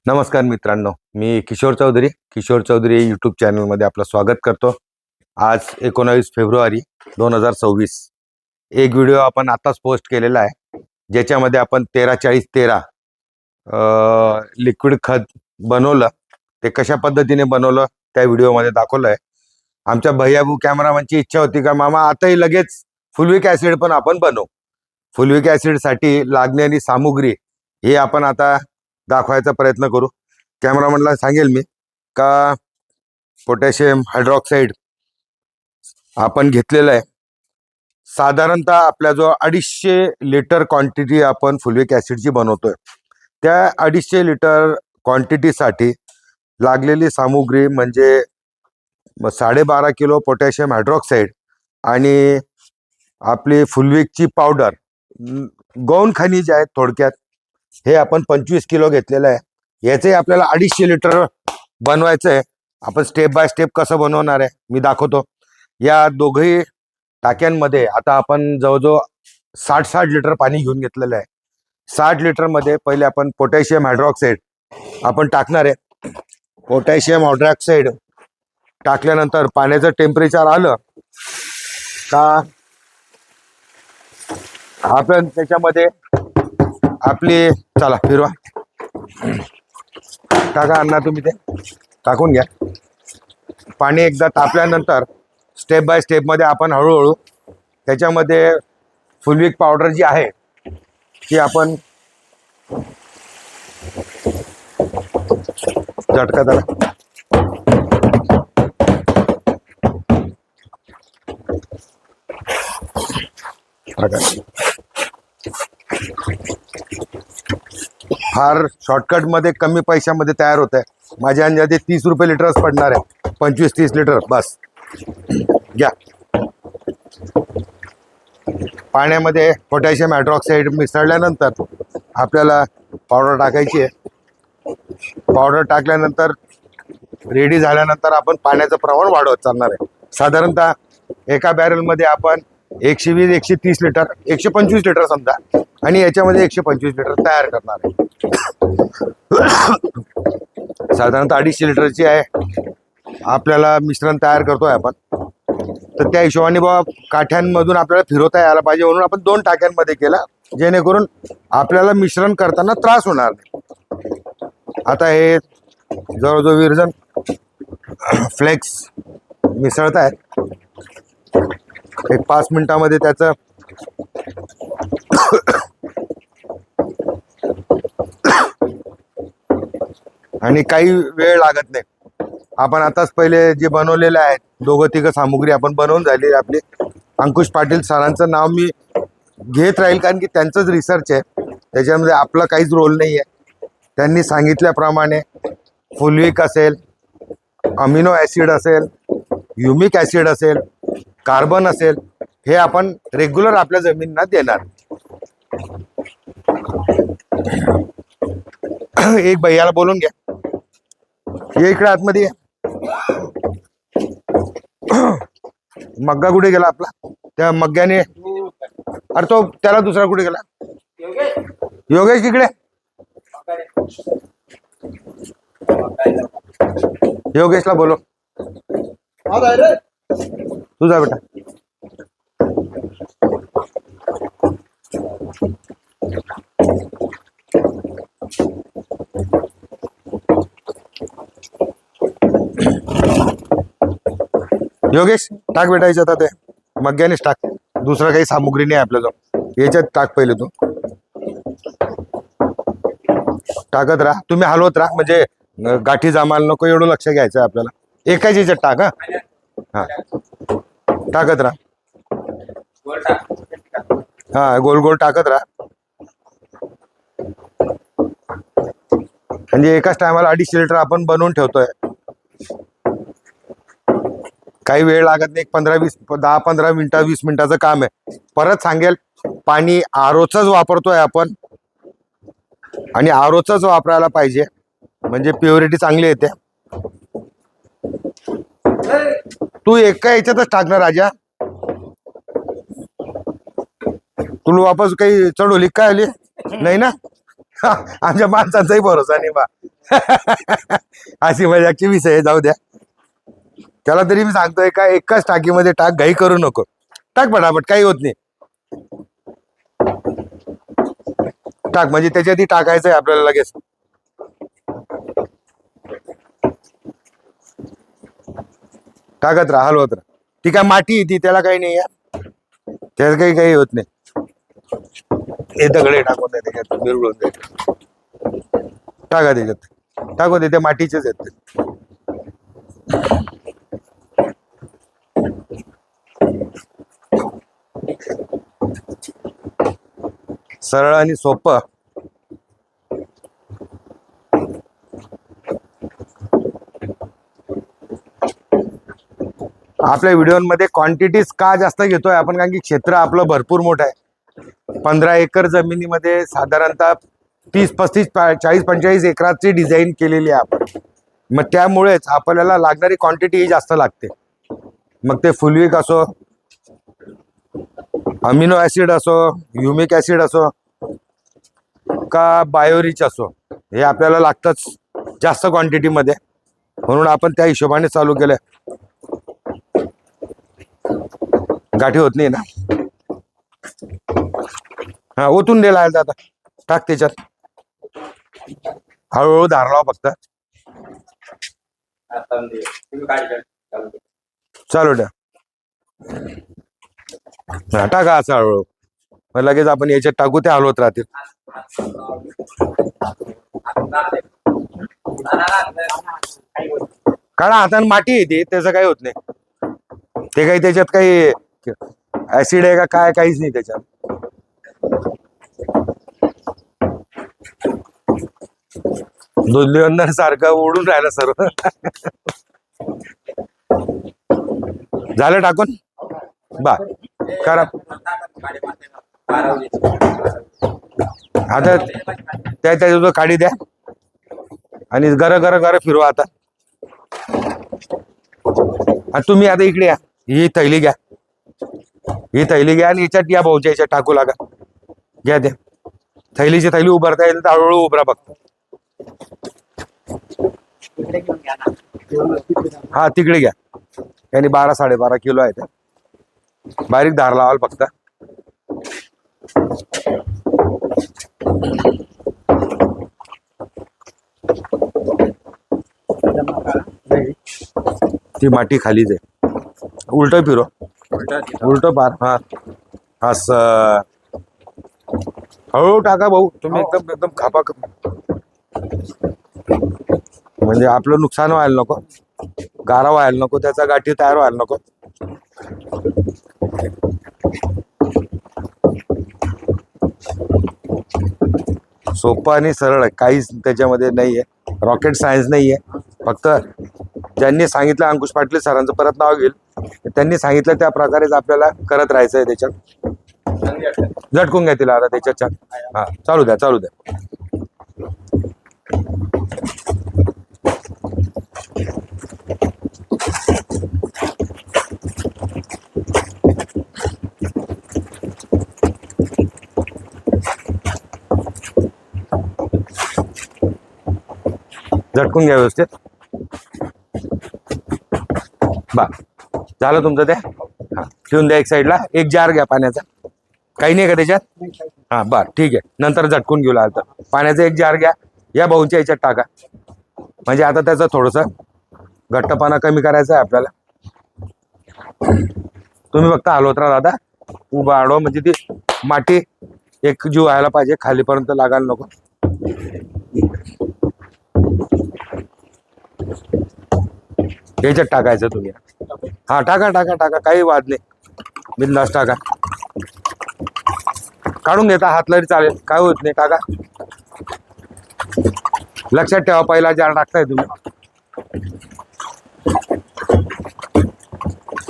नमस्कार मित्रांनो, मी किशोर चौधरी यूट्यूब चॅनलमध्ये आपलं स्वागत करतो. आज 19 फेब्रुवारी 2026 एक व्हिडिओ आपण आताच पोस्ट केलेला आहे, ज्याच्यामध्ये आपण 13-40-13 लिक्विड खत बनवलं. ते कशा पद्धतीने बनवलं त्या व्हिडिओमध्ये दाखवलं आहे. आमच्या भैयाबू कॅमेरामॅनची इच्छा होती का मामा आताही लगेच फुलविक ॲसिड पण आपण बनवू. फुलविक ॲसिडसाठी लागणारी सामुग्री हे आपण आता दाखवायचा प्रयत्न करू. कॅमेरामॅनला सांगेल मी का पोटॅशियम हायड्रॉक्साईड आपण घेतलेलं आहे. साधारणतः आपल्या जो 250 लिटर क्वांटिटी आपण फुलविक ॲसिडची बनवतोय, त्या 250 लिटर क्वांटिटीसाठी लागलेली सामुग्री म्हणजे 12.5 किलो पोटॅशियम हायड्रॉक्साईड आणि आपली फुलविकची पावडर, गौण खनिज आहेत थोडक्यात, हे आपण 25 किलो घेतलेलं आहे. याचे आपल्याला 250 लिटर बनवायचं आहे. आपण स्टेप बाय स्टेप कसं बनवणार आहे मी दाखवतो. या दोघही टाक्यांमध्ये आता आपण जवळजवळ 60 लिटर पाणी घेऊन घेतलेलं आहे. 60 लिटरमध्ये पहिले आपण पोटॅशियम हायड्रॉक्साईड आपण टाकणार आहे. पोटॅशियम हायड्रॉक्साईड टाकल्यानंतर पाण्याचं टेम्परेचर आलं का आपण त्याच्यामध्ये आपली चला फिरवा टाका अण्णा, तुम्ही ते टाकून घ्या. पाणी एकदा तापल्यानंतर स्टेप बाय स्टेपमध्ये आपण हळूहळू त्याच्यामध्ये फुलविक पावडर जी आहे ती आपण झटका त्याला फार शॉर्टकट मध्ये कमी पैशामध्ये तयार होत आहे. माझ्या अंदाजे 30 रुपये लिटरच पडणार आहे. 25-30 लिटर बस घ्या. पाण्यामध्ये पोटॅशियम हायड्रॉक्साईड मिसळल्यानंतर आपल्याला पावडर टाकायची आहे. पावडर टाकल्यानंतर रेडी झाल्यानंतर आपण पाण्याचं प्रमाण वाढवत चालणार आहे. साधारणतः एका बॅरलमध्ये आपण 120-130 लिटर 125 लिटर समजा, आणि याच्यामध्ये 125 लिटर तयार करणार आहे. साधारणतः 250 लिटरची आहे आपल्याला मिश्रण तयार करतोय आपण. तर त्या हिशोबाने बाबा काठ्यांमधून आपल्याला फिरवता यायला पाहिजे म्हणून आपण 2 टाक्यांमध्ये केलं, जेणेकरून आपल्याला मिश्रण करताना त्रास होणार नाही. आता हे जवळजवळ विरजन फ्लेक्स मिसळत आहेत. एक 5 मिनिटामध्ये त्याचं आणि काही वेळ लागत नाही. आपण आताच पहिले जे बनवलेले आहेत 2-3 सामुग्री आपण बनवून झाली आपली. अंकुश पाटील सरांचं नाव मी घेत राहील कारण की त्यांचंच रिसर्च आहे, त्याच्यामध्ये आपला काहीच रोल नाही आहे. त्यांनी सांगितल्याप्रमाणे फुलविक असेल, अमिनो ॲसिड असेल, ह्युमिक ॲसिड असेल, कार्बन असेल, हे आपण रेग्युलर आपल्या जमिनींना देणार. एक भैयाला बोलून घ्या, ये इकडे आतमध्ये. मग्गा कुठे गेला आपला? त्या मग्ग्याने, अरे तो त्याला दुसरा कुठे गेला? योगेश इकडे. योगेशला बोलो. तुझा बेटा योगेश टाक बेटा याच्यात. आता ते मग्यानेच टाक, दुसरं काही सामुग्री नाही आपल्याजवळ. याच्यात टाक पहिले, तू टाकत राहा. तुम्ही हलवत राहा म्हणजे गाठी जमायला नको, एवढं लक्ष घ्यायचं आहे आपल्याला. एकाच याच्यात टाक. हा टाकत राहा. हा गोल गोल टाकत राहा. म्हणजे एकाच टायमाला 250 लिटर आपण बनवून ठेवतोय. काही वेळ लागत नाही. 10-15 मिनिटं 20 मिनिटाचं काम आहे. परत सांगेल, पाणी आरोचंच वापरतोय आपण, आणि आरोचंच वापरायला पाहिजे म्हणजे प्युरिटी चांगली येते. तू एका याच्यातच टाकणार राजा. तुला वापस काही चढवली काय आली नाही ना? आमच्या माणसांचाही भरोसा नाही बा. अशी मजाकची विषय आहे, जाऊ द्या. त्याला तरी मी सांगतोय का एकाच टाकीमध्ये टाक, घाई करू नको, टाक पटापट, काही होत नाही. टाक म्हणजे त्याच्यात टाकायचंय आपल्याला लगेच. टाकत राहा, हलवत राहा. ती काय माती ती, त्याला काही नाही आहे, त्याला काही होत नाही. हे दगडे टाकून द्या त्याच्यात, बिरगळून द्या. टाका त्याच्यात, टाकून दे, त्या मातीचेच आहेत ते. सरळ आणि सोपं. आपल्या व्हिडिओमध्ये क्वांटिटीज का जास्त घेतोय आपण, कारण की क्षेत्र आपलं भरपूर मोठं आहे. 15 एकर जमिनीमध्ये साधारणतः 30-35 40-45 एकराची डिझाईन केलेली आहे आपण. मग त्यामुळेच आपल्याला लागणारी क्वांटिटी ही जास्त लागते. मग ते फुलविक असो, अमिनो ऍसिड असो, ह्युमिक ऍसिड असो का बायोरिच असो, हे आपल्याला लागतंच जास्त क्वांटिटीमध्ये. म्हणून आपण त्या हिशोबाने चालू केलं. गाठी होत नाही ना. हा, ओतून दिला आता, टाक त्याच्यात, हळूहळू धार लावा फक्त. चालू द्या. हा, टाका असं हळूहळू, मग लगेच आपण याच्यात टाकू, ते हलवत राहतील. काढा हाताने, माती येते त्याचं काही होत नाही. ते काही त्याच्यात काही ऍसिड आहे का काय, काहीच नाही त्याच्यात. धुलीवंदन सारखं उडून राहिलं सर्व. झालं टाकून, बा करा आता. त्याच्या काढी द्या आणि गर गर गर फिरवा आता. तुम्ही आता इकडे या, ही थैली घ्या, ही थैली घ्या आणि याच्यात या भाऊच्या याच्यात टाकू लागा. घ्या द्या थैलीची, थैली उभारता येईल तर हळूहळू उभरा बघता. हा तिकडे घ्या. यांनी 12-12.5 किलो आहे त्या. बारीक धार लावाल फक्त. ती माती खालीच आहे. उलट फिरो, उलट पार. हा असं हळूहळू टाका भाऊ, तुम्ही एकदम एकदम खापा, म्हणजे आपलं नुकसान व्हायला नको, गारा व्हायला नको, त्याचा गाठी तयार व्हायला नको. सोपं आणि सरळ आहे, काहीच त्याच्यामध्ये नाहीये, रॉकेट सायन्स नाहीये. फक्त ज्यांनी सांगितलं, अंकुश पाटील सरांचं परत नाव घेईल, त्यांनी सांगितलं त्या प्रकारेच आपल्याला करत राहायचं आहे. त्याच्यात झटकून घ्या तिला आता त्याच्यात. हा, चालू द्या, चालू द्या. झटकून घ्या व्यवस्थित. बा झालं तुमचं ते. हा, ठेवून द्या एक साईडला. एक जार घ्या पाण्याचा, काही नाही का त्याच्यात. हा बर ठीक आहे, नंतर झटकून घेऊ लागतं. पाण्याचा एक जार घ्या, या भाऊंच्या याच्यात टाका. म्हणजे आता त्याचं थोडंसं घट्टपणा कमी करायचा आहे आपल्याला. तुम्ही फक्त हलवत राहा दादा, उभा आडवा, म्हणजे ती माती एक जीव व्हायला पाहिजे, खालीपर्यंत लागायला नको. याच्यात टाकायचं तुम्ही. हा टाका टाका टाका, काही वाद नाही, बिंदास टाका. काढून घेता हातला चालेल, काय होत नाही, टाका. लक्षात ठेवा, पहिला जार टाकताय तुम्ही.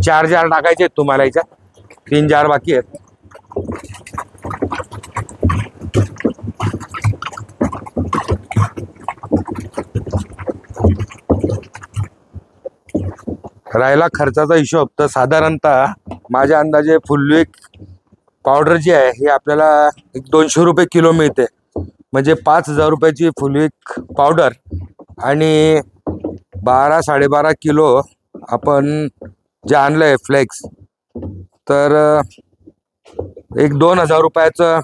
4 जार टाकायचे आहेत तुम्हाला याच्यात, 3 जार बाकी आहेत. राहिला खर्चाचा हिशोब, तर साधारणतः माझ्या अंदाजे फुलविक पावडर जी आहे ही आपल्याला 200 रुपये किलो मिळते. म्हणजे 5,000 रुपयाची फुलविक पावडर आणि 12-12.5 किलो आपण जे आणलं आहे फ्लेक्स, तर एक 2,000 रुपयाचं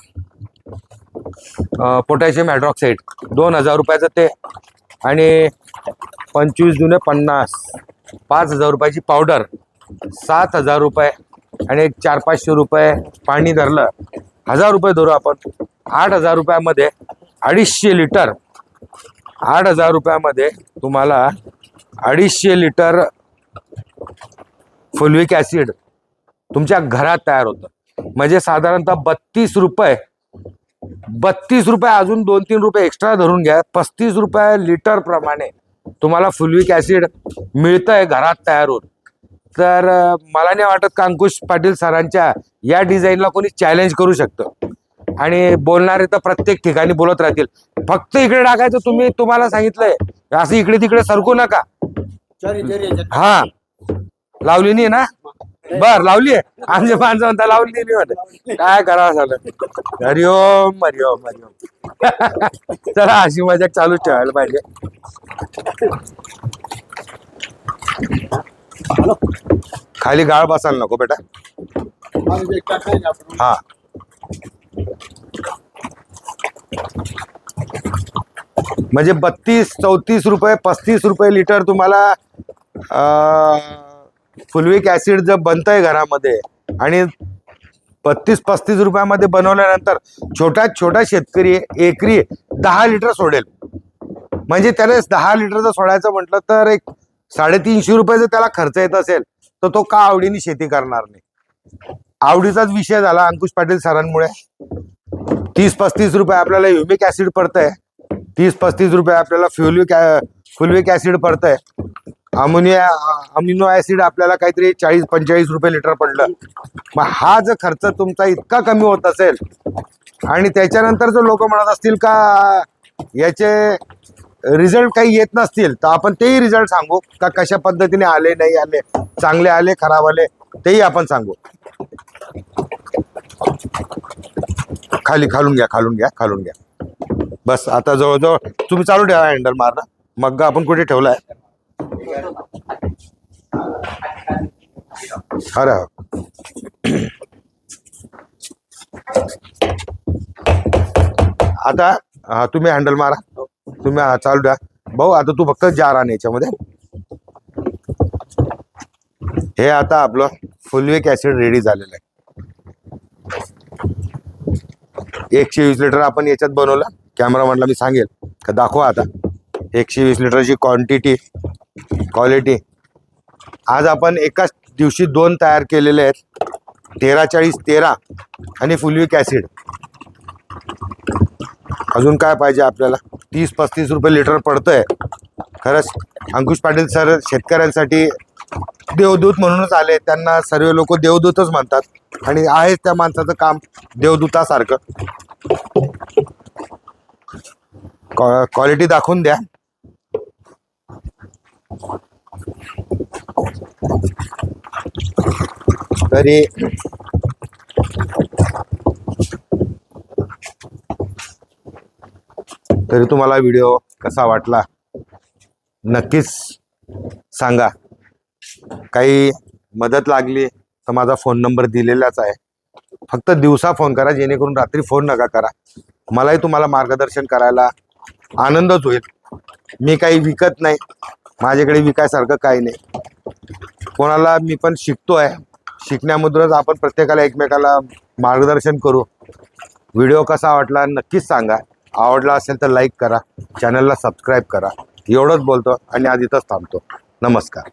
पोटॅशियम हायड्रॉक्साईड, 2,000 रुपयाचं ते, आणि 25 दुने 50, 5,000 रुपयाची पावडर, 7,000 रुपये आणि एक 400-500 रुपये पाणी धरलं, 1,000 रुपये धरू आपण. 8,000 रुपयामध्ये 250 लिटर, 8,000 रुपयामध्ये तुम्हाला 250 लिटर फुलविक ॲसिड तुमच्या घरात तयार होतं. म्हणजे साधारणतः 32 रुपये अजून 2-3 रुपये एक्स्ट्रा धरून घ्या, 35 रुपये लिटर प्रमाणे तुम्हाला फुलविक ॲसिड मिळतंय घरात तयार होऊन. तर मला नाही वाटत का अंकुश पाटील सरांच्या या डिझाईनला कोणी चॅलेंज करू शकतं. आणि बोलणारे तर प्रत्येक ठिकाणी बोलत राहतील, फक्त इकडे टाकायचं. तुम्हाला सांगितलंय असं इकडे तिकडे सरकू नका. हा, लावली नाही ना? बर, लावली आहे. आमच्या माणसं म्हणता लावली नाही म्हणते, काय करावं झालं. हरिओम हरिओम हरिओम. चला, अशी मजाक चालूच ठेवायला पाहिजे. खाली गाळ बसायला नको बेटा. हा, म्हणजे 32-34 रुपये 35 रुपये लिटर तुम्हाला फुलविक ॲसिड जर बनतंय घरामध्ये, आणि 32-35 रुपयामध्ये बनवल्यानंतर छोटा शेतकरी एकरी 10 लिटर सोडेल. म्हणजे त्याला 10 लिटर जर सोडायचं म्हटलं तर एक 350 रुपये जर त्याला खर्च येत असेल, तर तो का आवडीने शेती करणार नाही. आवडीचाच विषय झाला अंकुश पाटील सरांमुळे. 30-35 रुपये आपल्याला ह्युमिक ॲसिड पडतंय, 30-35 रुपये आपल्याला फुलविक ॲसिड पडतंय. अमिनो ॲसिड आपल्याला काहीतरी 40-45 रुपये लिटर पडलं. मग हा जर खर्च तुमचा इतका कमी होत असेल, आणि त्याच्यानंतर जर लोक म्हणत असतील का याचे रिझल्ट काही येत नसतील, तर आपण तेही रिझल्ट सांगू का कशा पद्धतीने आले, नाही आले, चांगले आले, खराब आले, तेही आपण सांगू. खालून घ्या. बस, आता जवळजवळ तुम्ही चालू ठेवा हँडल मारणं. मग आपण कुठे ठेवलाय? अरे, आता तुम्ही हँडल मारा, तुम्ही चालू द्या भाऊ. आता तू फक्त जार आण याच्यामध्ये. हे आता आपलं फुलविक ॲसिड रेडी झालेलं आहे. 120 लिटर आपण याच्यात बनवलं. कॅमेरामॅनला मी सांगेल का दाखवा आता 120 लिटरची क्वालिटी. आज आपण एकाच दिवशी 2 तयार केलेले आहेत, 13-40-13 आणि फुलविक ॲसिड. अजून काय पाहिजे आपल्याला? 30-35 रुपये लिटर पडतंय. खरंच अंकुश पाटील सर शेतकऱ्यांसाठी देवदूत म्हणूनच आले. त्यांना सर्व लोक देवदूतच म्हणतात, आणि आहेच त्या माणसाचं काम देवदूतासारखं. क्वालिटी दाखवून द्या. तरी तुम्हाला व्हिडिओ कसा वाटला नक्कीच सांगा. काही मदत लागली तर माझा फोन नंबर दिलेलाच आहे. फक्त दिवसा फोन करा, जेणेकरून रात्री फोन नका करा. मलाही तुम्हाला मार्गदर्शन करायला आनंदच होईल. मी काही विकत नाही, माझ्याकडे विकायसारखं काही नाही. कोणाला मी पण शिकतोय, शिकण्यामधूनच आपण प्रत्येकाला एकमेकाला मार्गदर्शन करू. व्हिडिओ कसा वाटला नक्कीच सांगा. आवडला असेल तर लाईक करा, चॅनलला सबस्क्राईब करा. एवढंच बोलतो आणि आज इथंच थांबतो. नमस्कार.